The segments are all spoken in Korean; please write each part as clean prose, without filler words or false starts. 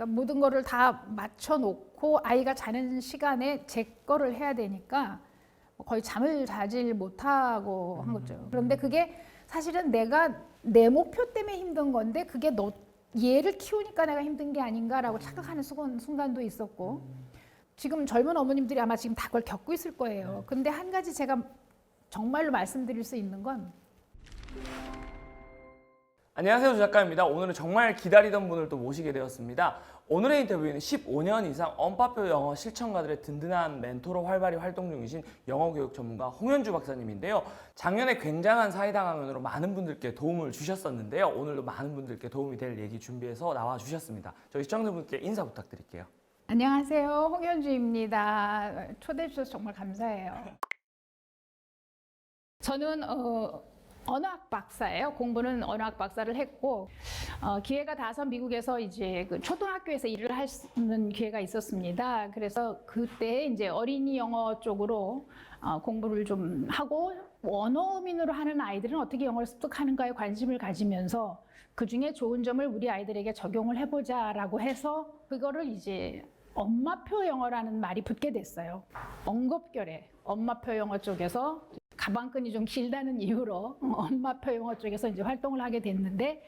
그러니까 모든 거를 다 맞춰 놓고 아이가 자는 시간에 제 거를 해야 되니까 거의 잠을 자질 못하고 한 거죠. 그런데 그게 사실은 내가 내 목표 때문에 힘든 건데 그게 얘를 키우니까 내가 힘든 게 아닌가라고 착각하는 순간도 있었고, 지금 젊은 어머님들이 아마 지금 다 그걸 겪고 있을 거예요. 근데 한 가지 제가 정말로 말씀드릴 수 있는 건, 안녕하세요, 조 작가입니다. 오늘은 정말 기다리던 분을 또 모시게 되었습니다. 오늘의 인터뷰는 15년 이상 언파표 영어 실천가들의 든든한 멘토로 활발히 활동 중이신 영어교육 전문가 홍현주 박사님인데요. 작년에 굉장한 사회당황으로 많은 분들께 도움을 주셨었는데요. 오늘도 많은 분들께 도움이 될 얘기 준비해서 나와주셨습니다. 저희 시청자분께 인사 부탁드릴게요. 안녕하세요, 홍현주입니다. 초대해 주셔서 정말 감사해요. 저는 언어학 박사예요. 공부는 언어학 박사를 했고, 기회가 닿아서 미국에서 이제 그 초등학교에서 일을 할 수 있는 기회가 있었습니다. 그래서 그때 이제 어린이 영어 쪽으로 공부를 좀 하고, 원어민으로 하는 아이들은 어떻게 영어를 습득하는가에 관심을 가지면서 그 중에 좋은 점을 우리 아이들에게 적용을 해보자라고 해서 그거를 이제 엄마표 영어라는 말이 붙게 됐어요. 언급결에 엄마표 영어 쪽에서 가방끈이 좀 길다는 이유로 엄마표 영어 쪽에서 이제 활동을 하게 됐는데,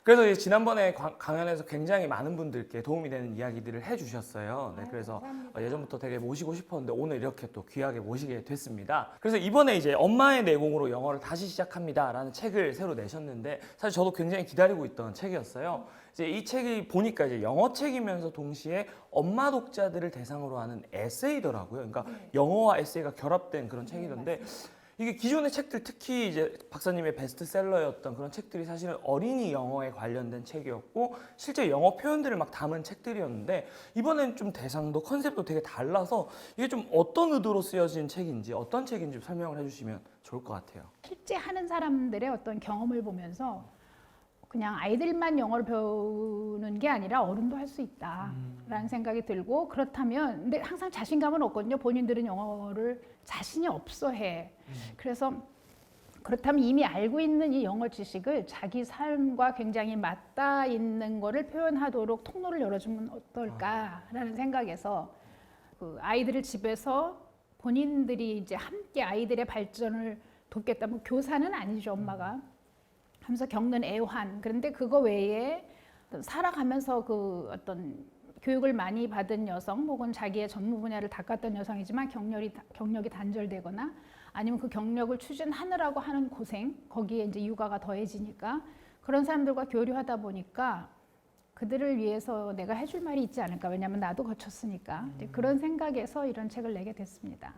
그래서 이제 지난번에 강연에서 굉장히 많은 분들께 도움이 되는 이야기들을 해주셨어요. 네, 그래서 예전부터 되게 모시고 싶었는데 오늘 이렇게 또 귀하게 모시게 됐습니다. 그래서 이번에 이제 엄마의 내공으로 영어를 다시 시작합니다라는 책을 새로 내셨는데, 사실 저도 굉장히 기다리고 있던 책이었어요. 이제 이 책이 보니까 이제 영어 책이면서 동시에 엄마 독자들을 대상으로 하는 에세이더라고요. 그러니까 영어와 에세이가 결합된 그런 책이던데. 이게 기존의 책들, 특히 이제 박사님의 베스트셀러였던 그런 책들이 사실은 어린이 영어에 관련된 책이었고 실제 영어 표현들을 막 담은 책들이었는데, 이번엔 좀 대상도 컨셉도 되게 달라서 이게 좀 어떤 의도로 쓰여진 책인지, 어떤 책인지 설명을 해주시면 좋을 것 같아요. 실제 하는 사람들의 어떤 경험을 보면서 그냥 아이들만 영어를 배우는 게 아니라 어른도 할 수 있다라는 생각이 들고, 그렇다면 근데 항상 자신감은 없거든요. 본인들은 영어를 자신이 없어 해. 그래서 그렇다면 이미 알고 있는 이 영어 지식을 자기 삶과 굉장히 맞닿아 있는 거를 표현하도록 통로를 열어주면 어떨까라는 생각에서 그 아이들을 집에서 본인들이 이제 함께 아이들의 발전을 돕겠다면, 교사는 아니죠, 엄마가. 하면서 겪는 애환, 그런데 그거 외에 살아가면서 그 어떤 교육을 많이 받은 여성 혹은 자기의 전문 분야를 닦았던 여성이지만 경력이 단절되거나 아니면 그 경력을 추진하느라고 하는 고생, 거기에 이제 육아가 더해지니까 그런 사람들과 교류하다 보니까 그들을 위해서 내가 해줄 말이 있지 않을까. 왜냐하면 나도 거쳤으니까. 그런 생각에서 이런 책을 내게 됐습니다.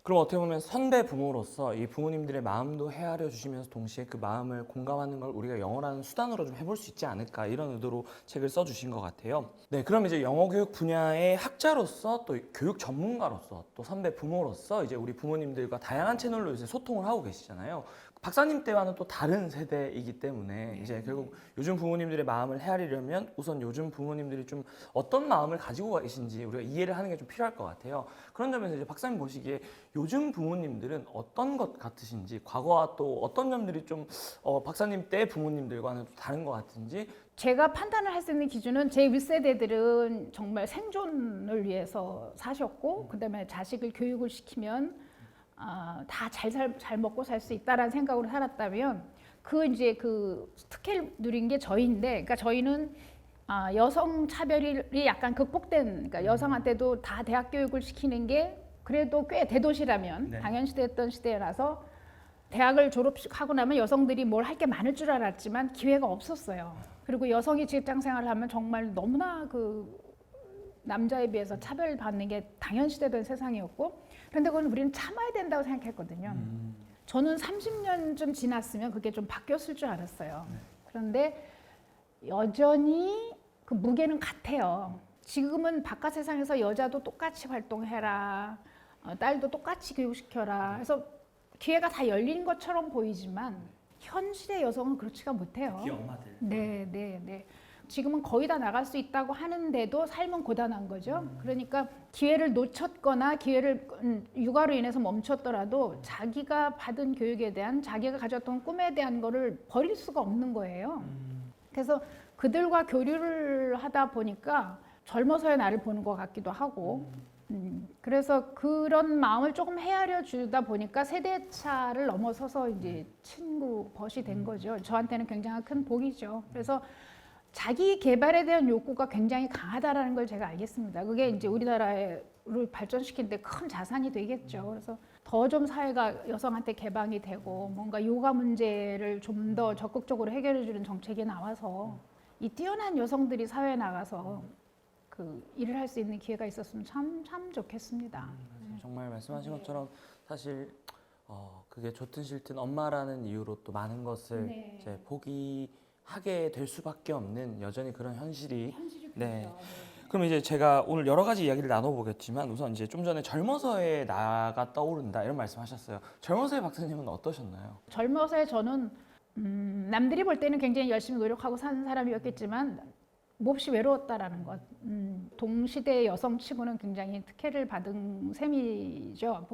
그럼 어떻게 보면 선배 부모로서 이 부모님들의 마음도 헤아려 주시면서 동시에 그 마음을 공감하는 걸 우리가 영어라는 수단으로 좀 해볼 수 있지 않을까, 이런 의도로 책을 써주신 것 같아요. 네, 그럼 이제 영어 교육 분야의 학자로서 또 교육 전문가로서 또 선배 부모로서 이제 우리 부모님들과 다양한 채널로 요새 소통을 하고 계시잖아요. 박사님 때와는 또 다른 세대이기 때문에 이제 결국 요즘 부모님들의 마음을 헤아리려면 우선 요즘 부모님들이 좀 어떤 마음을 가지고 계신지 우리가 이해를 하는 게 좀 필요할 것 같아요. 그런 점에서 이제 박사님 보시기에 요즘 부모님들은 어떤 것 같으신지, 과거와 또 어떤 점들이 좀 박사님 때 부모님들과는 또 다른 것 같은지. 제가 판단을 할 수 있는 기준은 제 윗세대들은 정말 생존을 위해서 사셨고, 그다음에 자식을 교육을 시키면 다 잘 먹고 살 수 있다라는 생각으로 살았다면, 그 이제 그 특혜를 누린 게 저희인데, 그러니까 저희는 여성 차별이 약간 극복된, 그러니까 여성한테도 다 대학 교육을 시키는 게 그래도 꽤 대도시라면 당연시됐던 시대라서 대학을 졸업하고 나면 여성들이 뭘 할 게 많을 줄 알았지만 기회가 없었어요. 그리고 여성이 직장 생활을 하면 정말 너무나 그 남자에 비해서 차별받는 게 당연시되던 세상이었고, 그런데 그건 우리는 참아야 된다고 생각했거든요. 저는 30년쯤 지났으면 그게 좀 바뀌었을 줄 알았어요. 그런데 여전히 그 무게는 같아요. 지금은 바깥 세상에서 여자도 똑같이 활동해라, 딸도 똑같이 교육시켜라 해서 기회가 다 열린 것처럼 보이지만 현실의 여성은 그렇지가 못해요. 특히 엄마들. 네. 지금은 거의 다 나갈 수 있다고 하는데도 삶은 고단한 거죠. 그러니까 기회를 놓쳤거나 기회를 육아로 인해서 멈췄더라도 자기가 받은 교육에 대한, 자기가 가졌던 꿈에 대한 거를 버릴 수가 없는 거예요. 그래서 그들과 교류를 하다 보니까 젊어서의 나를 보는 것 같기도 하고 그래서 그런 마음을 조금 헤아려 주다 보니까 세대 차를 넘어서서 이제 친구 벗이 된 거죠. 저한테는 굉장히 큰 복이죠. 그래서 자기 개발에 대한 욕구가 굉장히 강하다라는 걸 제가 알겠습니다. 그게 이제 우리나라를 발전시키는 데 큰 자산이 되겠죠. 그래서 더 좀 사회가 여성한테 개방이 되고 뭔가 요가 문제를 좀 더 적극적으로 해결해 주는 정책이 나와서 이 뛰어난 여성들이 사회에 나가서 그 일을 할 수 있는 기회가 있었으면 참 좋겠습니다. 정말 말씀하신 것처럼 사실 그게 좋든 싫든 엄마라는 이유로 또 많은 것을 네. 이제 포기하게 될 수밖에 없는 여전히 그런 현실이 네. 그럼 이제 제가 오늘 여러 가지 이야기를 나눠보겠지만 우선 이제 좀 전에 젊어서의 나가 떠오른다 이런 말씀하셨어요. 젊어서의 박사님은 어떠셨나요? 젊어서의 저는 남들이 볼 때는 굉장히 열심히 노력하고 사는 사람이었겠지만 몹시 외로웠다라는 것. 동시대 여성치고는 굉장히 특혜를 받은 셈이죠.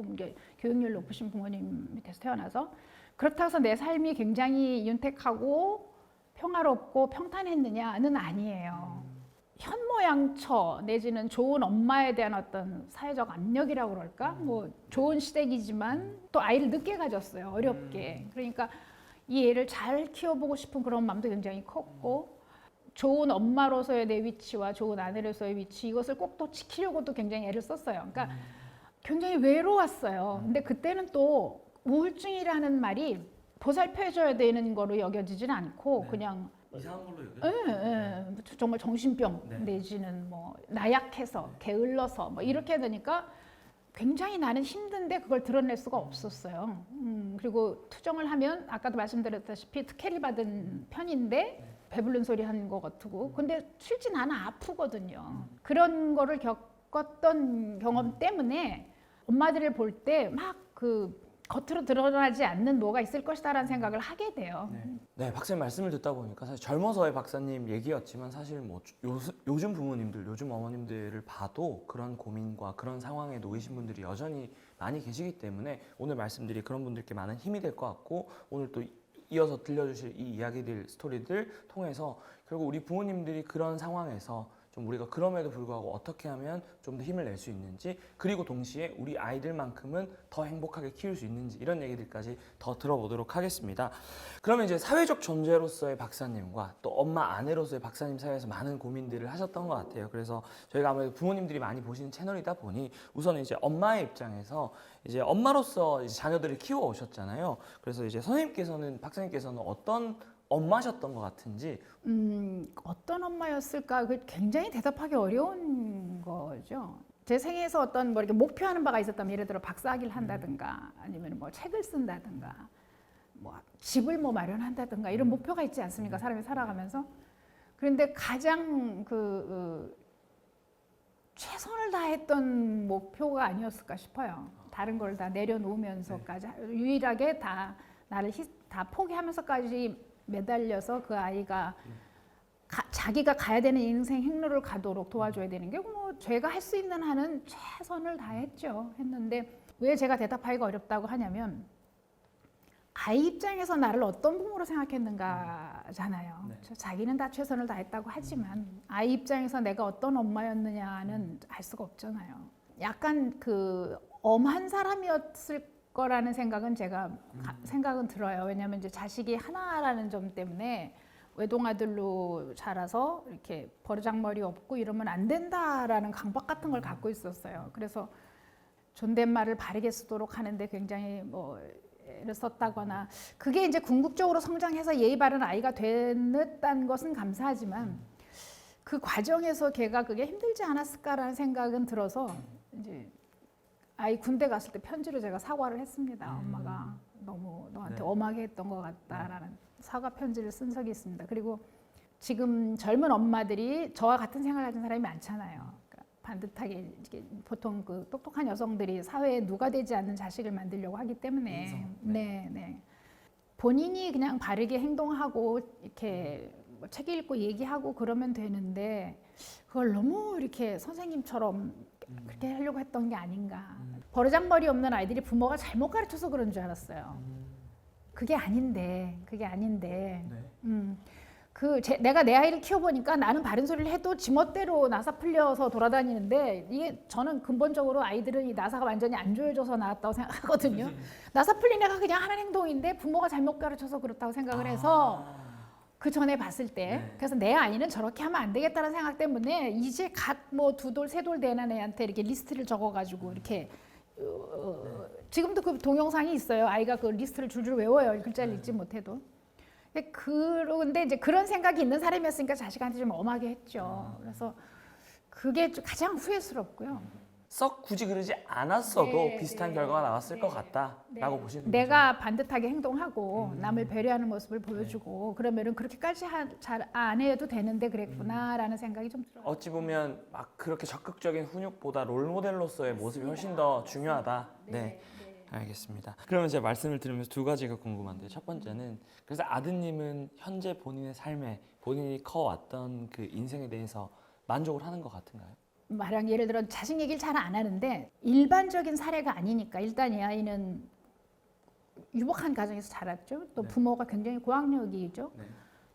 교육열 높으신 부모님 밑에서 태어나서. 그렇다고 해서 내 삶이 굉장히 윤택하고 평화롭고 평탄했느냐는 아니에요. 현모양처 내지는 좋은 엄마에 대한 어떤 사회적 압력이라고 그럴까? 뭐 좋은 시댁이지만 또 아이를 늦게 가졌어요. 어렵게. 그러니까 이 애를 잘 키워보고 싶은 그런 마음도 굉장히 컸고 좋은 엄마로서의 내 위치와 좋은 아내로서의 위치 이것을 꼭 또 지키려고도 굉장히 애를 썼어요. 그러니까 굉장히 외로웠어요. 근데 그때는 또 우울증이라는 말이 보살펴줘야 되는 거로 여겨지진 않고 네. 그냥 이상한 걸로 여겨요. 정말 정신병 네. 내지는 뭐 나약해서 게을러서 뭐 이렇게 되니까 굉장히 나는 힘든데 그걸 드러낼 수가 없었어요. 그리고 투정을 하면 아까도 말씀드렸다시피 특혜를 받은 편인데 배부른 소리 하는 것 같고 근데 실제 나는 아프거든요. 그런 거를 겪었던 경험 때문에 엄마들을 볼 때 막 그 겉으로 드러나지 않는 뭐가 있을 것이다라는 생각을 하게 돼요. 네, 박사님 말씀을 듣다 보니까 사실 젊어서의 박사님 얘기였지만 사실 뭐 요즘 부모님들, 요즘 어머님들을 봐도 그런 고민과 그런 상황에 놓이신 분들이 여전히 많이 계시기 때문에 오늘 말씀들이 그런 분들께 많은 힘이 될 것 같고 오늘 또 이어서 들려주실 이 이야기들, 스토리들 통해서 결국 우리 부모님들이 그런 상황에서 좀 우리가 그럼에도 불구하고 어떻게 하면 좀 더 힘을 낼 수 있는지 그리고 동시에 우리 아이들만큼은 더 행복하게 키울 수 있는지 이런 얘기들까지 더 들어보도록 하겠습니다. 그러면 이제 사회적 존재로서의 박사님과 또 엄마 아내로서의 박사님 사이에서 많은 고민들을 하셨던 것 같아요. 그래서 저희가 아무래도 부모님들이 많이 보시는 채널이다 보니 우선 이제 엄마의 입장에서 이제 엄마로서 이제 자녀들을 키워 오셨잖아요. 그래서 이제 선생님께서는 박사님께서는 어떤 엄마셨던 것 같은지 어떤 엄마였을까? 그 굉장히 대답하기 어려운 거죠. 제 생에서 어떤 뭐 이렇게 목표하는 바가 있었다면 예를 들어 박사학위를 한다든가 아니면 뭐 책을 쓴다든가 뭐 집을 뭐 마련한다든가 이런 목표가 있지 않습니까? 사람이 살아가면서. 그런데 가장 최선을 다했던 목표가 아니었을까 싶어요. 다른 걸 다 내려놓으면서까지 유일하게 다 나를 다 포기하면서까지 매달려서 그 아이가 자기가 가야 되는 인생 행로를 가도록 도와줘야 되는 게 뭐 제가 할 수 있는 한은 최선을 다했죠. 했는데 왜 제가 대답하기가 어렵다고 하냐면 아이 입장에서 나를 어떤 부모로 생각했는가잖아요. 네. 자기는 다 최선을 다했다고 하지만 아이 입장에서 내가 어떤 엄마였느냐는 알 수가 없잖아요. 약간 그 엄한 사람이었을 거라는 생각은 제가 생각은 들어요. 왜냐하면 이제 자식이 하나라는 점 때문에 외동아들로 자라서 이렇게 버르장머리 없고 이러면 안 된다라는 강박 같은 걸 갖고 있었어요. 그래서 존댓말을 바르게 쓰도록 하는데 굉장히 뭐 애를 썼다거나 그게 이제 궁극적으로 성장해서 예의 바른 아이가 됐다는 것은 감사하지만 그 과정에서 걔가 그게 힘들지 않았을까라는 생각은 들어서 이제 아이 군대 갔을 때 편지로 제가 사과를 했습니다. 엄마가 너무 너한테 엄하게 했던 것 같다라는 사과 편지를 쓴 적이 있습니다. 그리고 지금 젊은 엄마들이 저와 같은 생각을 가진 사람이 많잖아요. 그러니까 반듯하게 보통 그 똑똑한 여성들이 사회에 누가 되지 않는 자식을 만들려고 하기 때문에 네. 본인이 그냥 바르게 행동하고 이렇게 뭐 책 읽고 얘기하고 그러면 되는데 그걸 너무 이렇게 선생님처럼 그렇게 하려고 했던 게 아닌가. 버르장머리 없는 아이들이 부모가 잘못 가르쳐서 그런 줄 알았어요. 그게 아닌데. 네. 내가 내 아이를 키워보니까 나는 바른 소리를 해도 지멋대로 나사 풀려서 돌아다니는데 이게 저는 근본적으로 아이들은 이 나사가 완전히 안 조여져서 나왔다고 생각하거든요. 나사 풀린 애가 그냥 하는 행동인데 부모가 잘못 가르쳐서 그렇다고 생각을 해서 그 전에 봤을 때 네. 그래서 내 아이는 저렇게 하면 안 되겠다는 생각 때문에 이제 갓 뭐 2돌 3돌 되는 애한테 이렇게 리스트를 적어가지고 이렇게 지금도 그 동영상이 있어요. 아이가 그 리스트를 줄줄 외워요. 글자를 읽지 못해도. 그런데 이제 그런 생각이 있는 사람이었으니까 자식한테 좀 엄하게 했죠. 그래서 그게 가장 후회스럽고요. 썩 굳이 그러지 않았어도 네, 비슷한 네, 결과가 나왔을 네, 것 같다라고 보시는 거죠. 내가 반듯하게 행동하고 남을 배려하는 모습을 보여주고 그러면은 그렇게까지 잘 안 해도 되는데 그랬구나라는 생각이 좀 들어요. 어찌 보면 막 그렇게 적극적인 훈육보다 롤모델로서의 모습이 훨씬 더 중요하다. 네. 알겠습니다. 그러면 제가 말씀을 들으면서 두 가지가 궁금한데 첫 번째는 그래서 아드님은 현재 본인의 삶에 본인이 커왔던 그 인생에 대해서 만족을 하는 것 같은가요? 말한 예를 들어 자식 얘기를 잘 안 하는데 일반적인 사례가 아니니까 일단 이 아이는 유복한 가정에서 자랐죠. 또 네. 부모가 굉장히 고학력이죠. 네.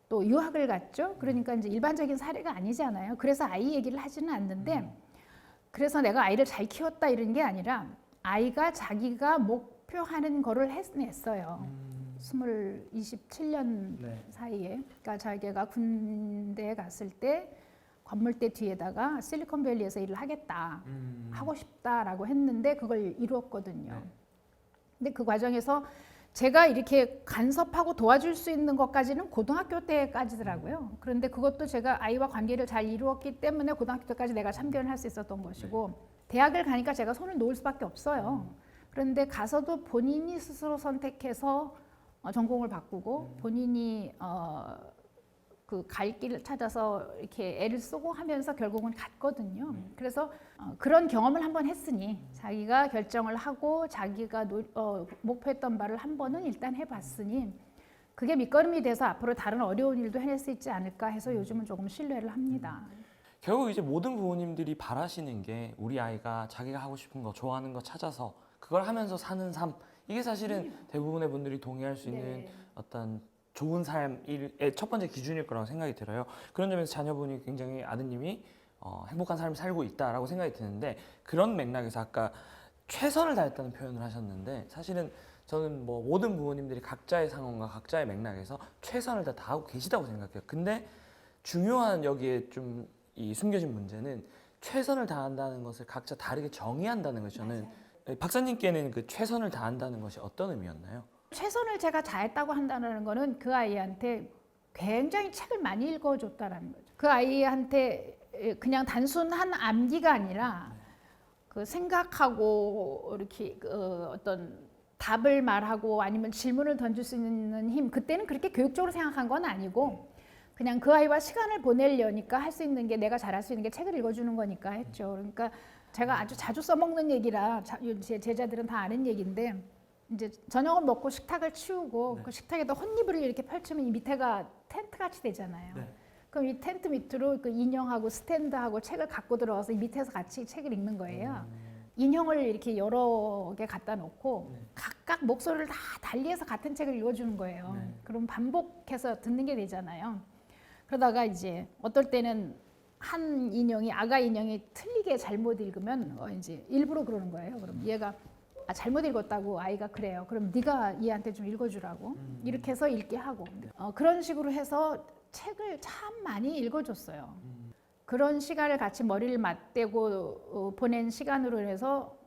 또 유학을 갔죠. 그러니까 이제 일반적인 사례가 아니잖아요. 그래서 아이 얘기를 하지는 않는데 그래서 내가 아이를 잘 키웠다 이런 게 아니라 아이가 자기가 목표하는 거를 해냈어요. 27년 네. 사이에. 그러니까 자기가 군대에 갔을 때 관물대 뒤에다가 실리콘밸리에서 일을 하겠다. 하고 싶다라고 했는데 그걸 이루었거든요. 네. 근데 그 과정에서 제가 이렇게 간섭하고 도와줄 수 있는 것까지는 고등학교 때까지더라고요. 그런데 그것도 제가 아이와 관계를 잘 이루었기 때문에 고등학교 때까지 내가 참견을 할 수 있었던 것이고 대학을 가니까 제가 손을 놓을 수밖에 없어요. 그런데 가서도 본인이 스스로 선택해서 전공을 바꾸고 본인이 그 갈 길을 찾아서 이렇게 애를 쓰고 하면서 결국은 갔거든요. 그래서 그런 경험을 한번 했으니 자기가 결정을 하고 자기가 목표했던 바를 한 번은 일단 해봤으니 그게 밑거름이 돼서 앞으로 다른 어려운 일도 해낼 수 있지 않을까 해서 요즘은 조금 신뢰를 합니다. 결국 이제 모든 부모님들이 바라시는 게 우리 아이가 자기가 하고 싶은 거 좋아하는 거 찾아서 그걸 하면서 사는 삶 이게 사실은 대부분의 분들이 동의할 수 있는 어떤 좋은 삶의 첫 번째 기준일 거라고 생각이 들어요. 그런 점에서 자녀분이 굉장히 아드님이 행복한 삶을 살고 있다라고 생각이 드는데 그런 맥락에서 아까 최선을 다했다는 표현을 하셨는데 사실은 저는 뭐 모든 부모님들이 각자의 상황과 각자의 맥락에서 최선을 다 다하고 계시다고 생각해요. 근데 중요한 여기에 좀 이 숨겨진 문제는 최선을 다한다는 것을 각자 다르게 정의한다는 것이 저는 박사님께는 그 최선을 다한다는 것이 어떤 의미였나요? 최선을 제가 다했다고 한다는 거는 그 아이한테 굉장히 책을 많이 읽어줬다라는 거죠. 그 아이한테 그냥 단순한 암기가 아니라 그 생각하고 이렇게 어떤 답을 말하고 아니면 질문을 던질 수 있는 힘 그때는 그렇게 교육적으로 생각한 건 아니고 그냥 그 아이와 시간을 보내려니까 할 수 있는 게 내가 잘할 수 있는 게 책을 읽어주는 거니까 했죠. 그러니까 제가 아주 자주 써먹는 얘기라 제 제자들은 다 아는 얘기인데 이제 저녁을 먹고 식탁을 치우고 그 식탁에다 혼이불을 이렇게 펼치면 이 밑에가 텐트 같이 되잖아요. 그럼 이 텐트 밑으로 그 인형하고 스탠드하고 책을 갖고 들어와서 이 밑에서 같이 책을 읽는 거예요. 인형을 이렇게 여러 개 갖다 놓고 각각 목소리를 다 달리해서 같은 책을 읽어주는 거예요. 그럼 반복해서 듣는 게 되잖아요. 그러다가 이제 어떨 때는 한 인형이 아가 인형이 틀리게 잘못 읽으면 이제 일부러 그러는 거예요. 그럼 얘가 잘못 읽었다고 아이가 그래요. 그럼 네가 얘한테 좀 읽어주라고 이렇게 해서 읽게 하고 그런 식으로 해서 책을 참 많이 읽어줬어요. 그런 시간을 같이 머리를 맞대고 보낸 시간으로 해서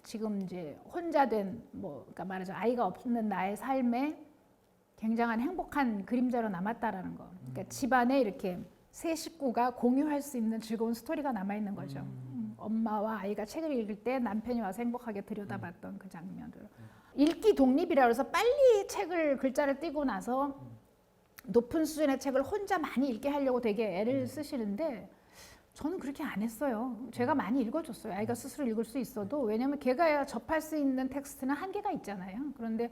지금 이제 혼자 된 그러니까 말하자면 아이가 없는 나의 삶에 굉장한 행복한 그림자로 남았다라는 거. 그러니까 집안에 이렇게 세 식구가 공유할 수 있는 즐거운 스토리가 남아 있는 거죠. 엄마와 아이가 책을 읽을 때 남편이 와서 행복하게 들여다봤던 그 장면들. 읽기 독립이라 그래서 빨리 책을 글자를 띄고 나서 높은 수준의 책을 혼자 많이 읽게 하려고 되게 애를 쓰시는데 저는 그렇게 안 했어요. 제가 많이 읽어줬어요. 아이가 스스로 읽을 수 있어도 왜냐하면 걔가 접할 수 있는 텍스트는 한계가 있잖아요. 그런데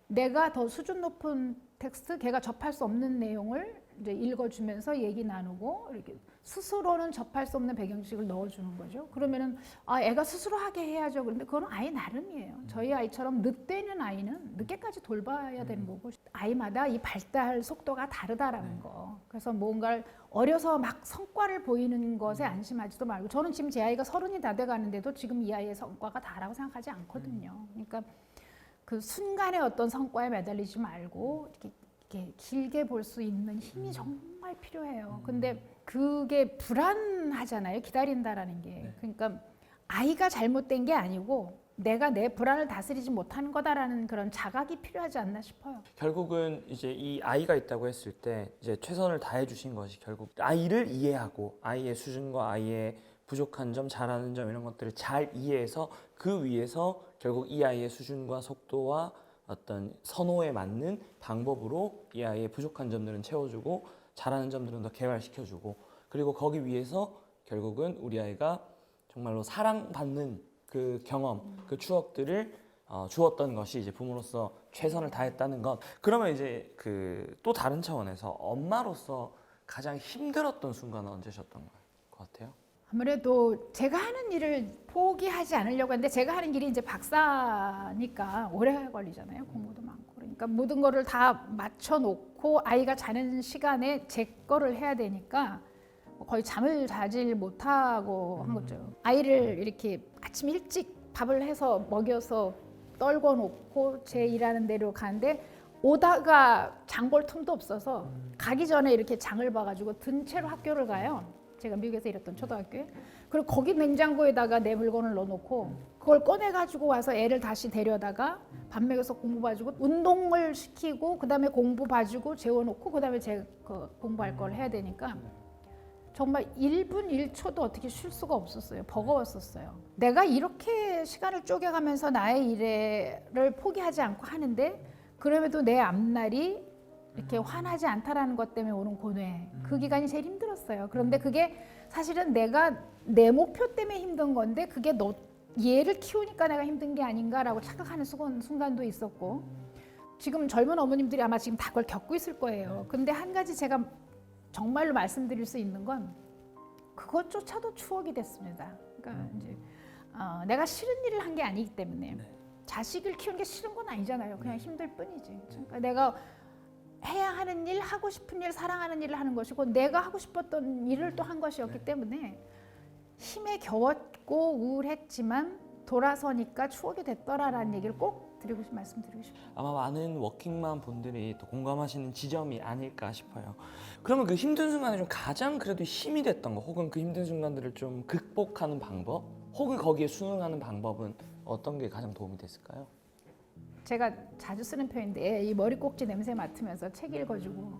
내가 더 수준 높은 텍스트, 걔가 접할 수 없는 내용을 이제 읽어주면서 얘기 나누고 이렇게 스스로는 접할 수 없는 배경지식을 넣어주는 거죠. 그러면은 애가 스스로 하게 해야죠. 그런데 그건 아이 나름이에요. 저희 아이처럼 늦되는 아이는 늦게까지 돌봐야 되는 거고 아이마다 이 발달 속도가 다르다라는 거. 그래서 뭔가를 어려서 막 성과를 보이는 것에 안심하지도 말고 저는 지금 제 아이가 30이 다 돼가는데도 지금 이 아이의 성과가 다라고 생각하지 않거든요. 그러니까 그 순간의 어떤 성과에 매달리지 말고 이렇게 길게 볼 수 있는 힘이 정말 필요해요. 근데 그게 불안하잖아요. 기다린다라는 게. 그러니까 아이가 잘못된 게 아니고 내가 내 불안을 다스리지 못하는 거다라는 그런 자각이 필요하지 않나 싶어요. 결국은 이제 이 아이가 있다고 했을 때 이제 최선을 다해 주신 것이 결국 아이를 이해하고 아이의 수준과 아이의 부족한 점, 잘하는 점 이런 것들을 잘 이해해서 그 위에서 결국 이 아이의 수준과 속도와 어떤 선호에 맞는 방법으로 이 아이의 부족한 점들은 채워주고 잘하는 점들은 더 개발시켜주고 그리고 거기 위해서 결국은 우리 아이가 정말로 사랑받는 그 경험, 그 추억들을 주었던 것이 이제 부모로서 최선을 다했다는 것. 그러면 이제 그 또 다른 차원에서 엄마로서 가장 힘들었던 순간은 언제셨던 것 같아요? 아무래도 제가 하는 일을 포기하지 않으려고 하는데 제가 하는 일이 이제 박사니까 오래 걸리잖아요. 공부도 많고. 그러니까 모든 거를 다 맞춰 놓고 아이가 자는 시간에 제 거를 해야 되니까 거의 잠을 자질 못하고 한 거죠. 아이를 이렇게 아침 일찍 밥을 해서 먹여서 떨궈 놓고 제 일하는 데로 가는데 오다가 장 볼 틈도 없어서 가기 전에 이렇게 장을 봐가지고 든 채로 학교를 가요. 제가 미국에서 일했던 초등학교에. 그리고 거기 냉장고에다가 내 물건을 넣어놓고 그걸 꺼내가지고 와서 애를 다시 데려다가 밥 먹여서 공부 봐주고 운동을 시키고 그다음에 공부 봐주고 재워놓고 그다음에 제 그 공부할 걸 해야 되니까 정말 1분 1초도 어떻게 쉴 수가 없었어요. 버거웠었어요. 내가 이렇게 시간을 쪼개가면서 나의 일을 포기하지 않고 하는데 그럼에도 내 앞날이 이렇게 환하지 않다라는 것 때문에 오는 고뇌. 그 기간이 제일 힘들었어요. 그런데 그게 사실은 내가 내 목표 때문에 힘든 건데 그게 얘를 키우니까 내가 힘든 게 아닌가라고 착각하는 순간도 있었고 지금 젊은 어머님들이 아마 지금 다 그걸 겪고 있을 거예요. 근데 한 가지 제가 정말로 말씀드릴 수 있는 건 그것조차도 추억이 됐습니다. 그러니까 이제 내가 싫은 일을 한 게 아니기 때문에 자식을 키우는 게 싫은 건 아니잖아요. 그냥 힘들 뿐이지. 그러니까 내가 해야 하는 일, 하고 싶은 일, 사랑하는 일을 하는 것이고 내가 하고 싶었던 일을 또 한 것이었기 때문에 힘에 겨웠고 우울했지만 돌아서니까 추억이 됐더라라는 얘기를 꼭 말씀드리고 싶어요. 아마 많은 워킹맘 분들이 또 공감하시는 지점이 아닐까 싶어요. 그러면 그 힘든 순간에 좀 가장 그래도 힘이 됐던 거 혹은 그 힘든 순간들을 좀 극복하는 방법 혹은 거기에 순응하는 방법은 어떤 게 가장 도움이 됐을까요? 제가 자주 쓰는 표현인데 이 머리 꼭지 냄새 맡으면서 책 읽어주고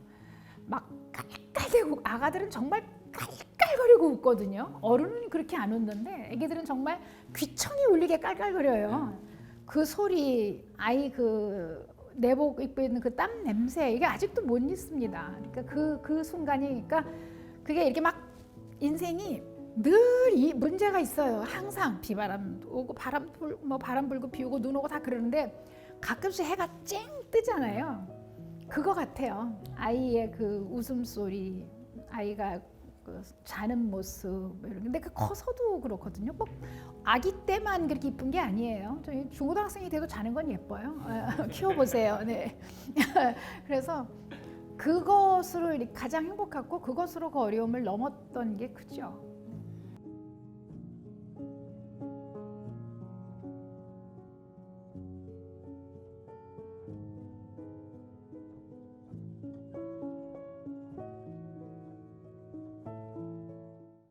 막 깔깔대고 아가들은 정말 깔깔거리고 웃거든요. 어른은 그렇게 안 웃는데 애기들은 정말 귀청이 울리게 깔깔거려요. 그 소리, 아이 그 내복 입고 있는 그 땀 냄새 이게 아직도 못 잊습니다. 그러니까 그 순간이 그러니까 그게 이렇게 막 인생이 늘 이 문제가 있어요. 항상 비바람 오고 바람 불고 비 오고 눈 오고 다 그러는데 가끔씩 해가 쨍 뜨잖아요. 그거 같아요. 아이의 그 웃음소리, 아이가 그 자는 모습 이런. 근데 그 커서도 그렇거든요. 꼭 아기 때만 그렇게 이쁜 게 아니에요. 저희 중고등학생이 돼도 자는 건 예뻐요. 키워보세요. 네. 그래서 그것으로 가장 행복하고 그것으로 그 어려움을 넘었던 게 크죠.